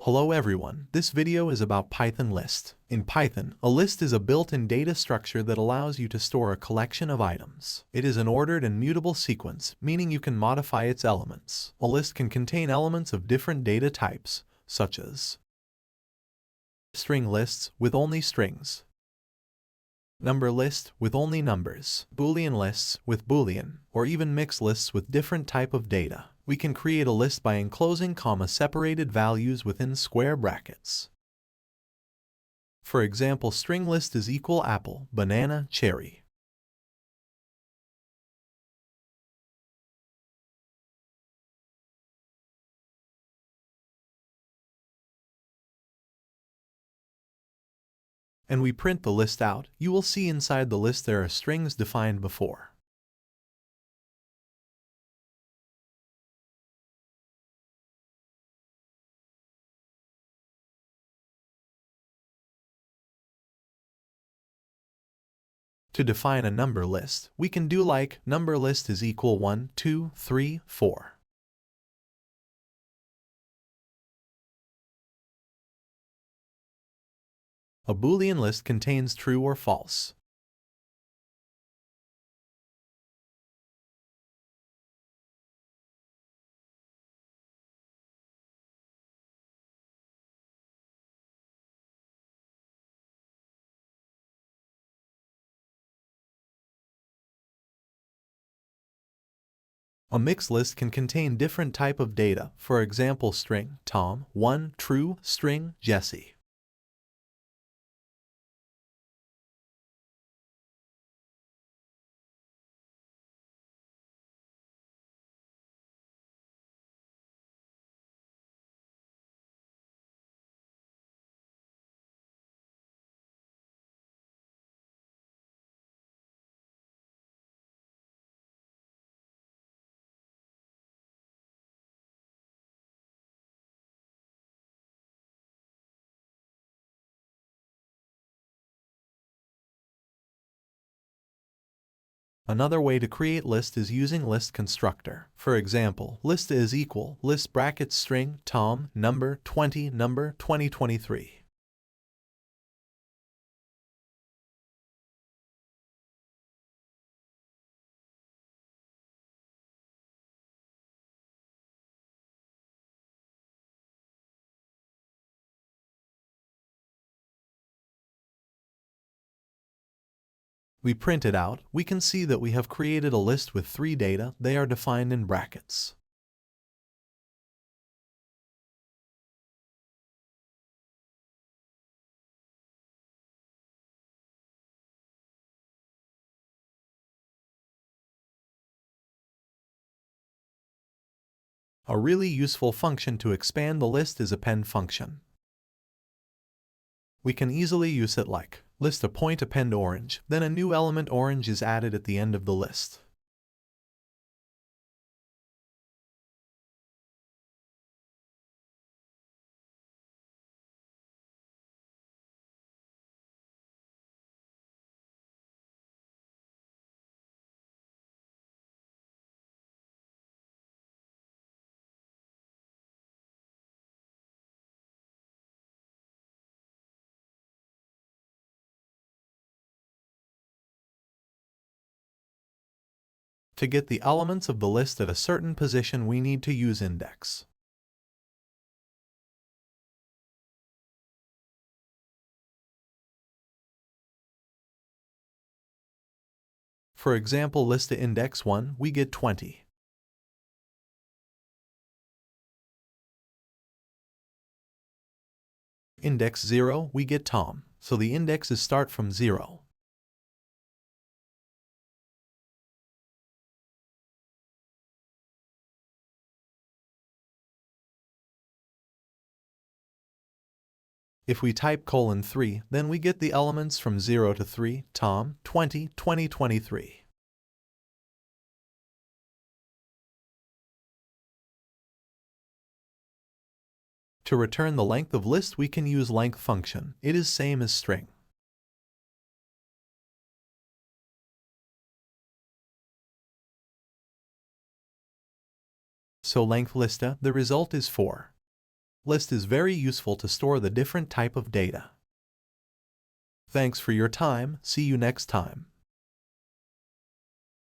Hello everyone, this video is about Python list. In Python, a list is a built-in data structure that allows you to store a collection of items. It is an ordered and mutable sequence, meaning you can modify its elements. A list can contain elements of different data types, such as string lists with only strings, number list with only numbers, Boolean lists with Boolean, or even mixed lists with different type of data. We can create a list by enclosing comma-separated values within square brackets. For example, string list is equal apple, banana, cherry. And we print the list out. You will see inside the list there are strings defined before. To define a number list, we can do like number list is equal 1, 2, 3, 4. A Boolean list contains true or false. A mixed list can contain different type of data, for example string, Tom, 1, true, string, Jesse. Another way to create list is using list constructor. For example, list is equal list brackets string Tom number 20 number 2023. We print it out. We can see that we have created a list with 3 data. They are defined in brackets. A really useful function to expand the list is append function. We can easily use it like list a point append orange, then a new element orange is added at the end of the list. To get the elements of the list at a certain position, we need to use index. For example, list to index 1, we get 20. Index 0, we get Tom, so the indexes start from 0. If we type :3, then we get the elements from 0 to 3, Tom, 20, 20, 23. To return the length of list, we can use length function. It is same as string. So length lista, the result is 4. List is very useful to store the different type of data. Thanks for your time. See you next time.